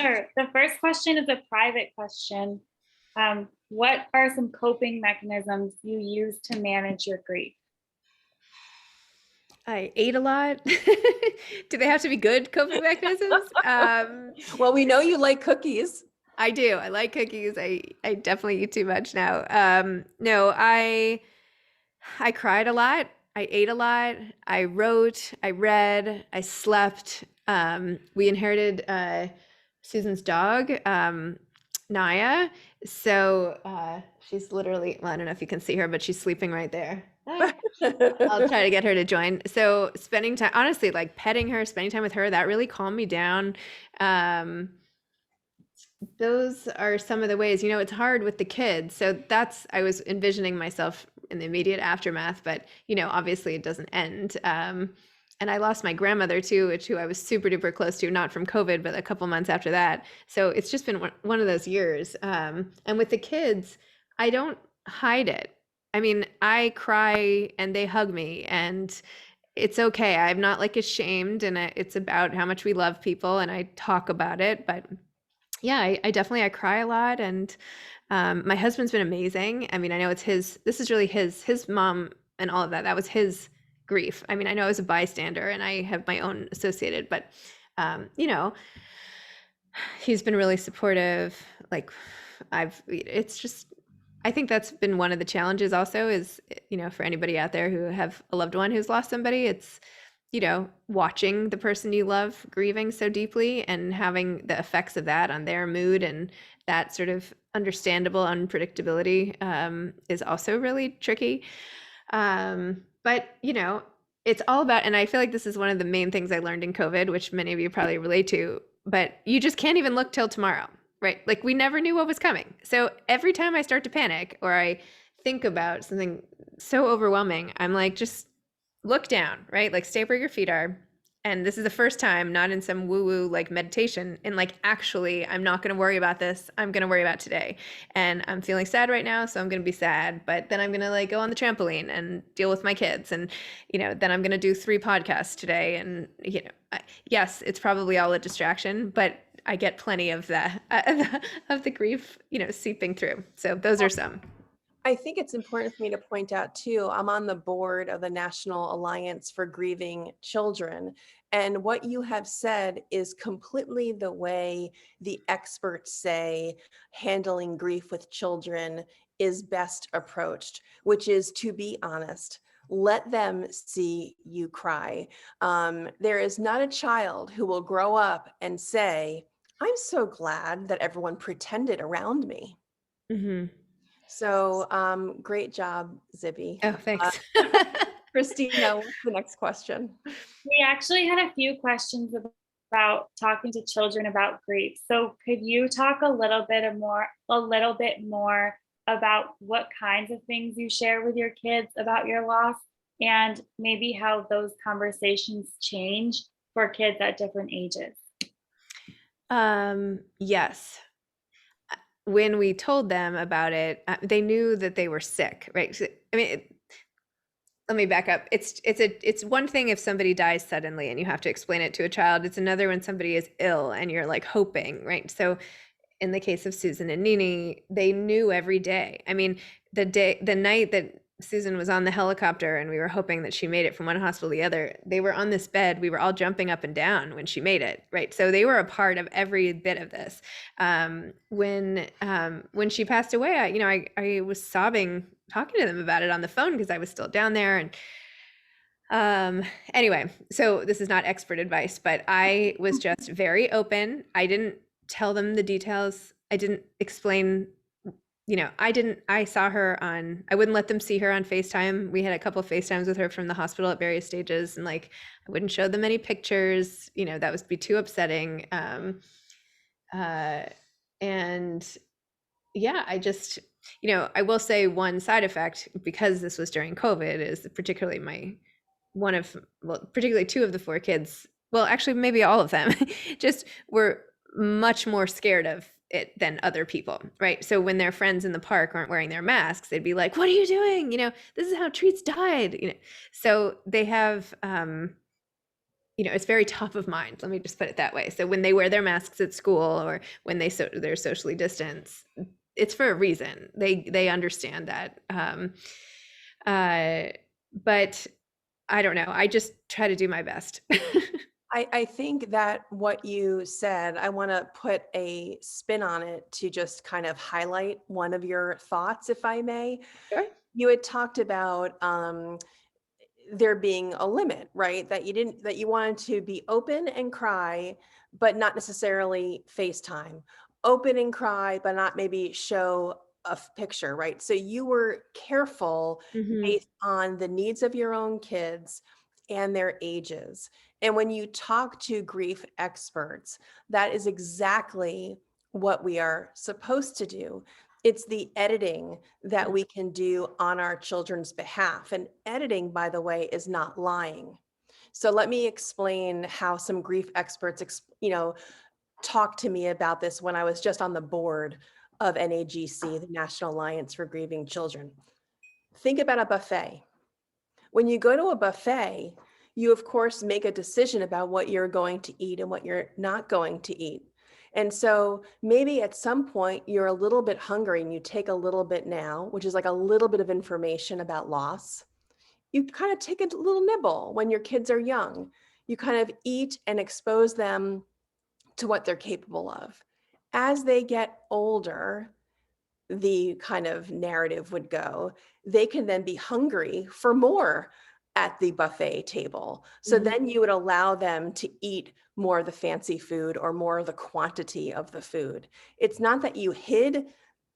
Sure. The first question is a private question. What are some coping mechanisms you use to manage your grief? I ate a lot. Do they have to be good coping mechanisms? Well, we know you like cookies. I do. I like cookies. I definitely eat too much now. No, I cried a lot. I ate a lot. I wrote. I read. I slept. We inherited Susan's dog, Naya. So she's literally, well, I don't know if you can see her, but she's sleeping right there. I'll try to get her to join. So spending time, honestly, like petting her, spending time with her, that really calmed me down. Those are some of the ways, it's hard with the kids. So I was envisioning myself in the immediate aftermath, but, obviously it doesn't end. And I lost my grandmother too, who I was super duper close to, not from COVID, but a couple months after that. So it's just been one of those years. And with the kids, I don't hide it. I mean, I cry and they hug me, and it's okay. I'm not like ashamed, and it's about how much we love people, and I talk about it. But yeah, I definitely, I cry a lot, and my husband's been amazing. I mean, I know this is really his mom and all of that. That was his grief. I mean, I know I was a bystander and I have my own associated, but you know, he's been really supportive. Like it's just, I think that's been one of the challenges also is, you know, for anybody out there who have a loved one who's lost somebody, it's, you know, watching the person you love grieving so deeply and having the effects of that on their mood, and that sort of understandable unpredictability is also really tricky. But, you know, it's all about, and I feel like this is one of the main things I learned in COVID, which many of you probably relate to, but you just can't even look till tomorrow, right? Like we never knew what was coming. So every time I start to panic or I think about something so overwhelming, I'm like, just look down, right? Like stay where your feet are. And this is the first time, not in some woo-woo like meditation, and like actually, I'm not going to worry about this. I'm going to worry about today. And I'm feeling sad right now, so I'm going to be sad. But then I'm going to like go on the trampoline and deal with my kids, and you know, then I'm going to do 3 podcasts today. And you know, yes, it's probably all a distraction, but I get plenty of the grief, you know, seeping through. So those are some. I think it's important for me to point out too, I'm on the board of the National Alliance for Grieving Children. And what you have said is completely the way the experts say handling grief with children is best approached, which is to be honest. Let them see you cry. There is not a child who will grow up and say, I'm so glad that everyone pretended around me. Mm-hmm. So great job, Zibby. Oh, thanks. Christina, what's the next question? We actually had a few questions about talking to children about grief. So could you talk a little bit more about what kinds of things you share with your kids about your loss, and maybe how those conversations change for kids at different ages? Yes. When we told them about it, they knew that they were sick, right? I mean, let me back up. It's one thing if somebody dies suddenly and you have to explain it to a child. It's another when somebody is ill and you're like hoping, right? So in the case of Susan and Nini, they knew every day. I mean, the night that Susan was on the helicopter and we were hoping that she made it from one hospital to the other, they were on this bed. We were all jumping up and down when she made it, right? So they were a part of every bit of this. When she passed away, I was sobbing talking to them about it on the phone because I was still down there. And anyway, so this is not expert advice, but I was just very open. I didn't tell them the details. I didn't explain, I saw her I wouldn't let them see her on FaceTime. We had a couple of FaceTimes with her from the hospital at various stages, and like, I wouldn't show them any pictures, that would be too upsetting. And yeah, I just, I will say one side effect, because this was during COVID, is particularly particularly 2 of the 4 kids, well, actually maybe all of them, just were much more scared of it than other people, right? So when their friends in the park aren't wearing their masks, they'd be like, what are you doing? This is how treats died. So they have, it's very top of mind. Let me just put it that way. So when they wear their masks at school, or when they're socially distanced, it's for a reason. They understand that. But I don't know. I just try to do my best. I think that what you said, I want to put a spin on it to just kind of highlight one of your thoughts, if I may. Sure. You had talked about there being a limit, right? That you wanted to be open and cry, but not necessarily FaceTime. Open and cry, but not maybe show a picture, right? So you were careful based on the needs of your own kids and their ages. And when you talk to grief experts, that is exactly what we are supposed to do. It's the editing that we can do on our children's behalf. And editing, by the way, is not lying. So let me explain how some grief experts, talked to me about this when I was just on the board of NAGC, the National Alliance for Grieving Children. think about a buffet. When you go to a buffet, you of course make a decision about what you're going to eat and what you're not going to eat. And so maybe at some point you're a little bit hungry and you take a little bit now, which is like a little bit of information about loss. You kind of take a little nibble when your kids are young. You kind of eat and expose them to what they're capable of. As they get older, the kind of narrative would go, they can then be hungry for more at the buffet table. So then you would allow them to eat more of the fancy food or more of the quantity of the food. It's not that you hid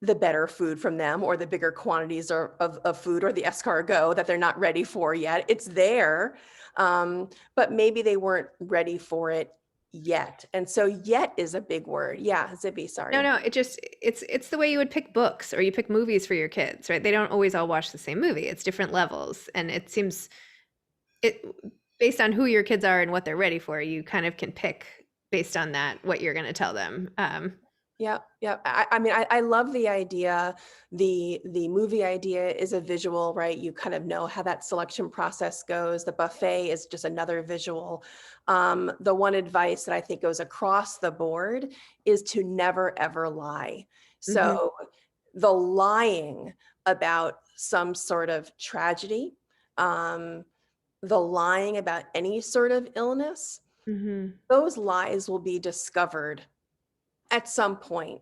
the better food from them or the bigger quantities of food or the escargot that they're not ready for yet. It's there, but maybe they weren't ready for it yet. And so yet is a big word. Yeah, Zibby, sorry. No, it's the way you would pick books or you pick movies for your kids, right? They don't always all watch the same movie. It's different levels. And it seems based on who your kids are and what they're ready for, you kind of can pick based on that what you're going to tell them. Yeah. I mean, I love the idea. The movie idea is a visual, right? You kind of know how that selection process goes. The buffet is just another visual. The one advice that I think goes across the board is to never, ever lie. So the lying about some sort of tragedy, the lying about any sort of illness, those lies will be discovered at some point.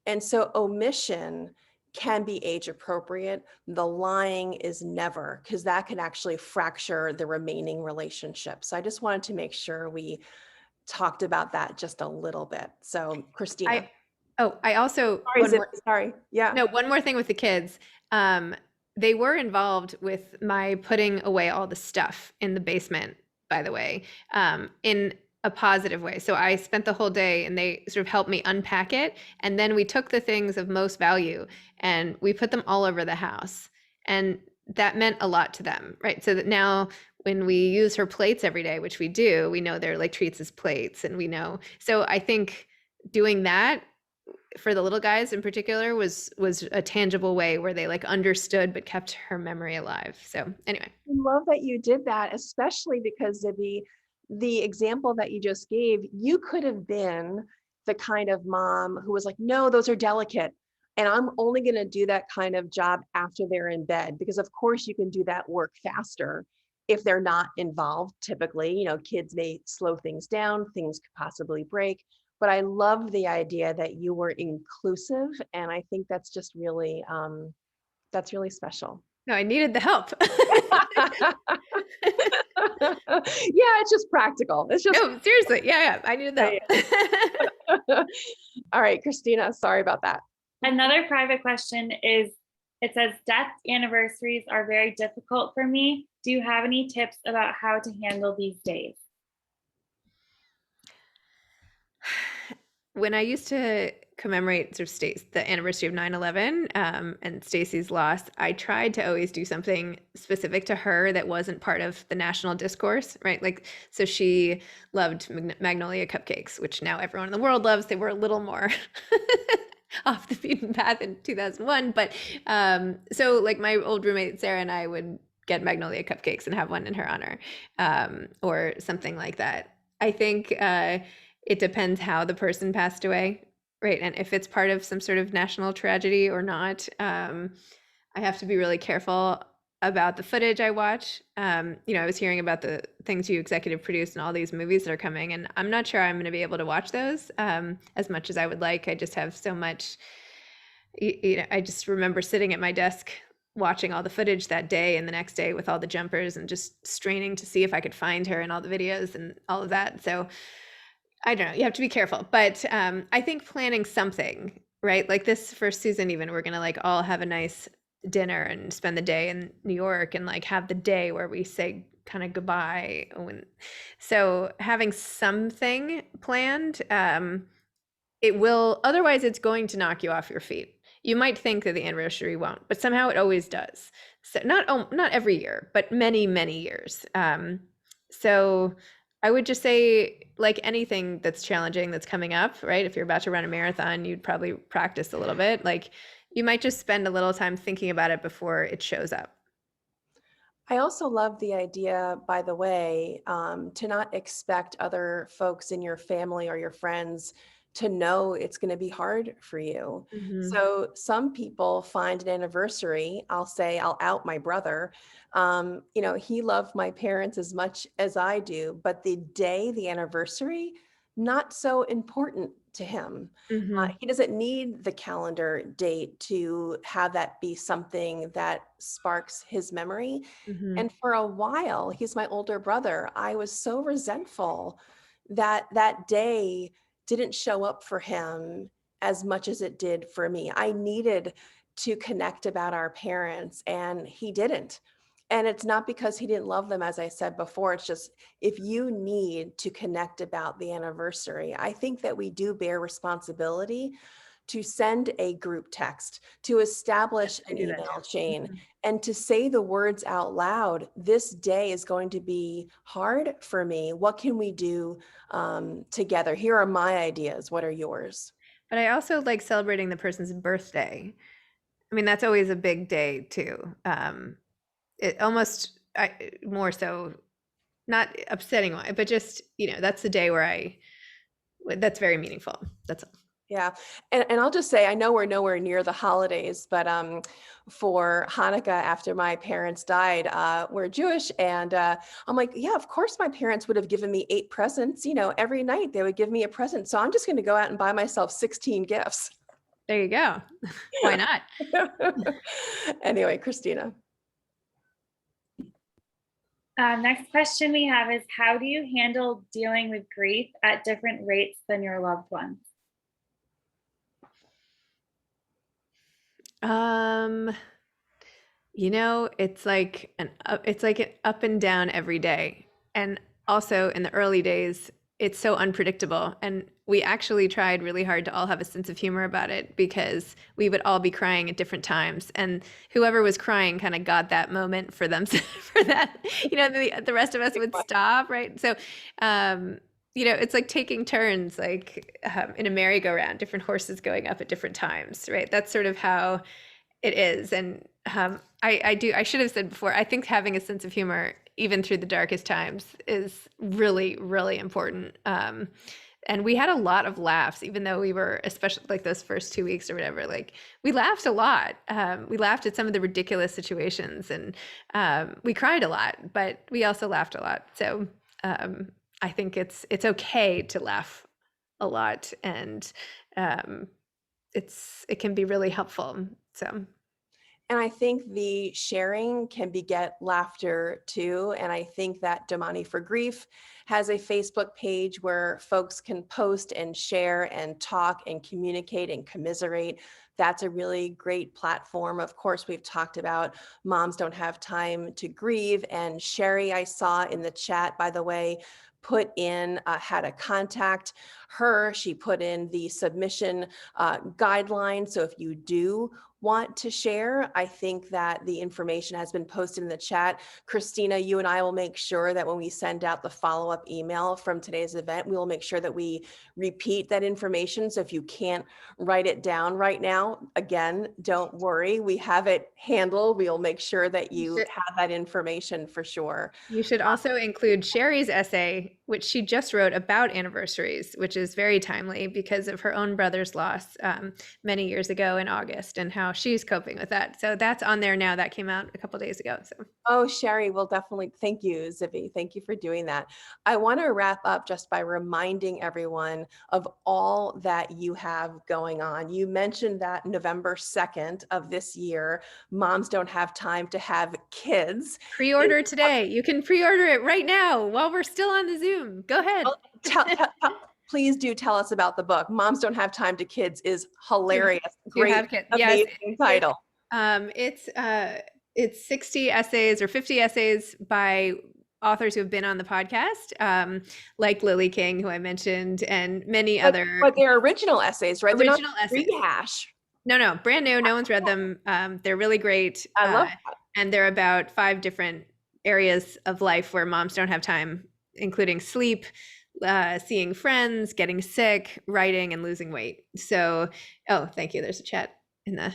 And so omission can be age appropriate. The lying is never, because that can actually fracture the remaining relationship. So I just wanted to make sure we talked about that just a little bit. So Christina. I also, sorry. Yeah. No, one more thing with the kids. They were involved with my putting away all the stuff in the basement, by the way, in a positive way. So I spent the whole day and they sort of helped me unpack it. And then we took the things of most value and we put them all over the house. And that meant a lot to them, right? So that now when we use her plates every day, which we do, we know they're like treats as plates and we know. So I think doing that for the little guys in particular was a tangible way where they like understood but kept her memory alive. So anyway. I love that you did that, especially because Zibby, the example that you just gave, you could have been the kind of mom who was like, no, those are delicate. And I'm only going to do that kind of job after they're in bed, because of course you can do that work faster if they're not involved. Typically, kids may slow things down, things could possibly break. But I love the idea that you were inclusive. And I think that's just really, that's really special. No, I needed the help. Yeah, it's just practical. It's just no, seriously. Yeah, I needed that. All right, Christina, sorry about that. Another private question is, it says death anniversaries are very difficult for me. Do you have any tips about how to handle these days? When I used to commemorate sort of the anniversary of 9/11 and Stacy's loss, I tried to always do something specific to her that wasn't part of the national discourse, right? Like, so she loved Magnolia cupcakes, which now everyone in the world loves. They were a little more off the beaten path in 2001. But so like my old roommate, Sarah, and I would get Magnolia cupcakes and have one in her honor or something like that. I think it depends how the person passed away, right? And if it's part of some sort of national tragedy or not. I have to be really careful about the footage I watch. I was hearing about the things you executive produced and all these movies that are coming, and I'm not sure I'm going to be able to watch those as much as I would like. I just have so much, I just remember sitting at my desk watching all the footage that day and the next day with all the jumpers and just straining to see if I could find her in all the videos and all of that. So I don't know, you have to be careful, but I think planning something, right? Like this first season, even we're going to like all have a nice dinner and spend the day in New York and like have the day where we say kind of goodbye. So having something planned, otherwise it's going to knock you off your feet. You might think that the anniversary won't, but somehow it always does. So not every year, but many, many years. So I would just say, like anything that's challenging that's coming up, right? If you're about to run a marathon, you'd probably practice a little bit. Like you might just spend a little time thinking about it before it shows up. I also love the idea, by the way, to not expect other folks in your family or your friends to know it's going to be hard for you. Mhm. So some people find an anniversary. I'll out my brother. He loved my parents as much as I do, but the anniversary, not so important to him. Mhm. He doesn't need the calendar date to have that be something that sparks his memory. Mhm. And for a while, he's my older brother. I was so resentful that that day didn't show up for him as much as it did for me. I needed to connect about our parents, and he didn't. And it's not because he didn't love them, as I said before. It's just if you need to connect about the anniversary, I think that we do bear responsibility to send a group text, to establish I an do that email chain, too. Mhm. and to say the words out loud. This day is going to be hard for me. What can we do together? Here are my ideas. What are yours? But I also like celebrating the person's birthday. I mean, that's always a big day too. It almost more so, not upsetting, but just, that's the day where that's very meaningful. That's all. Yeah. And I'll just say, I know we're nowhere near the holidays, but for Hanukkah, after my parents died, we're Jewish. And I'm like, yeah, of course my parents would have given me 8 presents. Every night they would give me a present. So I'm just going to go out and buy myself 16 gifts. There you go. Why not? Anyway, Christina. Next question we have is, how do you handle dealing with grief at different rates than your loved ones? It's like an up and down every day. And also in the early days, it's so unpredictable. And we actually tried really hard to all have a sense of humor about it, because we would all be crying at different times. And whoever was crying kind of got that moment for them for that, the rest of us would stop, right? So, it's like taking turns, like in a merry-go-round, different horses going up at different times, right? That's sort of how it is. And I should have said before, I think having a sense of humor, even through the darkest times, is really, really important. And we had a lot of laughs, even though we were, especially like those first 2 weeks or whatever, like we laughed a lot. We laughed at some of the ridiculous situations, and we cried a lot, but we also laughed a lot. So I think it's okay to laugh a lot, and it can be really helpful. So. And I think the sharing can beget laughter too. And I think that Domani for Grief has a Facebook page where folks can post and share and talk and communicate and commiserate. That's a really great platform. Of course, we've talked about Moms Don't Have Time to Grieve. And Sherry, I saw in the chat, by the way, put in how to contact her. She put in the submission guidelines. So if you do want to share, I think that the information has been posted in the chat. Christina, you and I will make sure that when we send out the follow-up email from today's event, we will make sure that we repeat that information. So if you can't write it down right now, again, don't worry, we have it handled. We'll make sure that you have that information for sure. You should also include Sherry's essay, which she just wrote about anniversaries, which is very timely because of her own brother's loss many years ago in August, and how she's coping with that. So that's on there now. That came out a couple days ago. So. Oh, Sherry, will definitely. Thank you, Zibby. Thank you for doing that. I want to wrap up just by reminding everyone of all that you have going on. You mentioned that November 2nd of this year, Moms Don't Have Time to Have Kids. Pre-order today. You can pre-order it right now while we're still on the Zoom. Go ahead. Please do tell us about the book. Moms Don't Have Time to Kids is hilarious. Great, amazing title. It's 60 essays or 50 essays by authors who have been on the podcast, like Lily King, who I mentioned, and many other. But they're original essays, right? Original essays. Rehash. No, brand new. No one's read them. They're really great. I love that. And they're about 5 different areas of life where moms don't have time, including sleep, seeing friends, getting sick, writing, and losing weight. So, oh, thank you. There's a chat.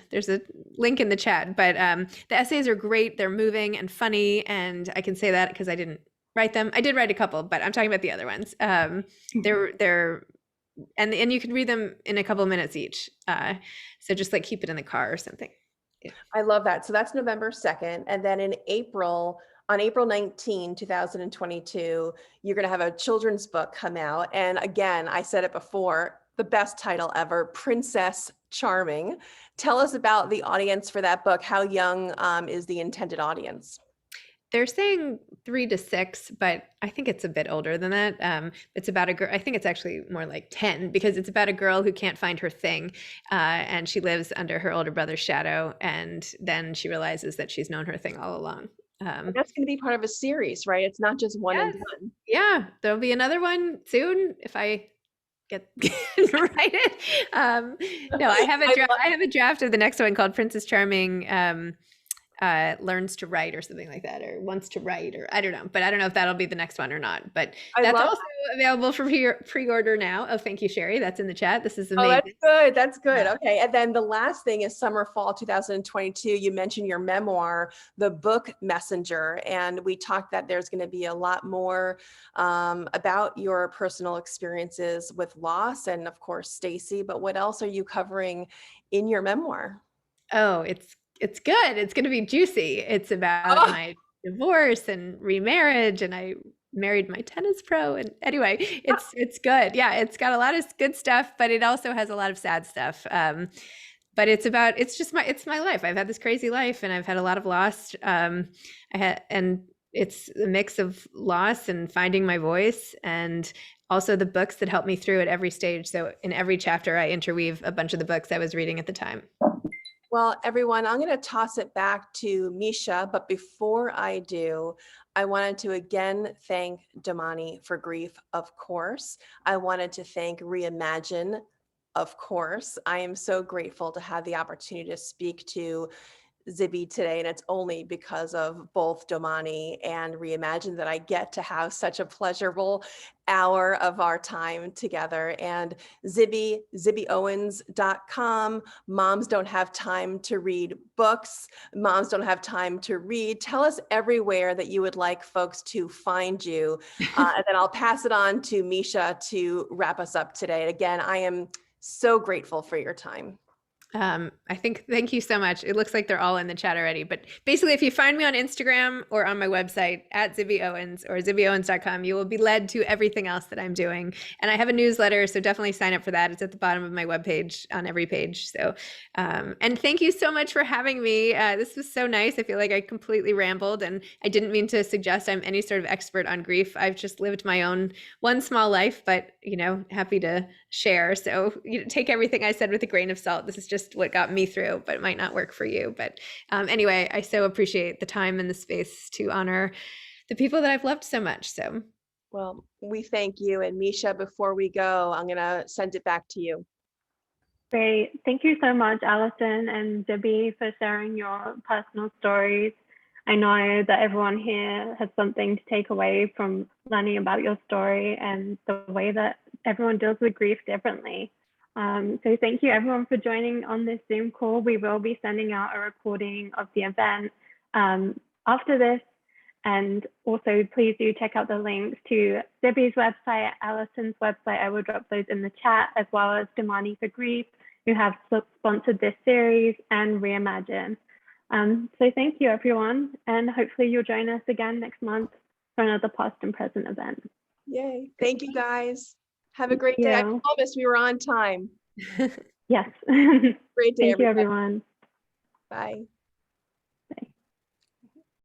there's a link in the chat, but the essays are great. They're moving and funny, and I can say that because I didn't write them. I did write a couple, but I'm talking about the other ones. They're and you can read them in a couple of minutes each. So just like keep it in the car or something. Yeah. I love that. So that's November 2nd. And then in April, on April 19, 2022, you're going to have a children's book come out. And again, I said it before, the best title ever, Princess Charming. Tell us about the audience for that book. How young is the intended audience? They're saying 3 to 6, but I think it's a bit older than that. It's about a girl. I think it's actually more like 10 because it's about a girl who can't find her thing. And she lives under her older brother's shadow. And then she realizes that she's known her thing all along. That's going to be part of a series, right? It's not just one and done. Yeah, there'll be another one soon if I get write it. No, I have a draft of the next one called Princess Charming learns to write or something like that, or wants to write, or I don't know, but I don't know if that'll be the next one or not, but that's also available for pre-order now. Oh, thank you, Sherry. That's in the chat. This is amazing. Oh, that's good. That's good. Okay. And then the last thing is summer, fall 2022. You mentioned your memoir, The Book Messenger. And we talked that there's going to be a lot more about your personal experiences with loss and of course, Stacy, but what else are you covering in your memoir? Oh, it's good. It's going to be juicy. It's about my divorce and remarriage, and I married my tennis pro. And anyway, it's good. Yeah, it's got a lot of good stuff, but it also has a lot of sad stuff. But it's my life. I've had this crazy life, and I've had a lot of loss. And it's a mix of loss and finding my voice, and also the books that helped me through at every stage. So in every chapter, I interweave a bunch of the books I was reading at the time. Well, everyone, I'm going to toss it back to Misha, but before I do, I wanted to again thank Damani for grief, of course. I wanted to thank Reimagine, of course. I am so grateful to have the opportunity to speak to Zibby today, and it's only because of both Domani and Reimagine that I get to have such a pleasurable hour of our time together. And Zibby, ZibbyOwens.com. Moms don't have time to read books. Moms don't have time to read. Tell us everywhere that you would like folks to find you. And then I'll pass it on to Misha to wrap us up today. Again, I am so grateful for your time. Thank you so much. It looks like they're all in the chat already, but basically if you find me on Instagram or on my website at Zibby Owens or ZibbyOwens.com, you will be led to everything else that I'm doing. And I have a newsletter, so definitely sign up for that. It's at the bottom of my webpage on every page. So, and thank you so much for having me. This was so nice. I feel like I completely rambled, and I didn't mean to suggest I'm any sort of expert on grief. I've just lived my own one small life, but happy to share. So take everything I said with a grain of salt. This is just what got me through, but it might not work for you. But anyway, I so appreciate the time and the space to honor the people that I've loved so much. So, well, we thank you. And Misha, before we go, I'm going to send it back to you. Great. Thank you so much, Allison and Zibby, for sharing your personal stories. I know that everyone here has something to take away from learning about your story and the way that everyone deals with grief differently. So thank you everyone for joining on this Zoom call. We will be sending out a recording of the event after this. And also please do check out the links to Zibby's website, Allison's website. I will drop those in the chat, as well as Damani for Grief, who have sponsored this series, and Reimagine. So thank you everyone. And hopefully you'll join us again next month for another past and present event. Yay. Thank you guys. Have a great day. I promise we were on time. Yes. Great day, Thank you, everyone. Bye.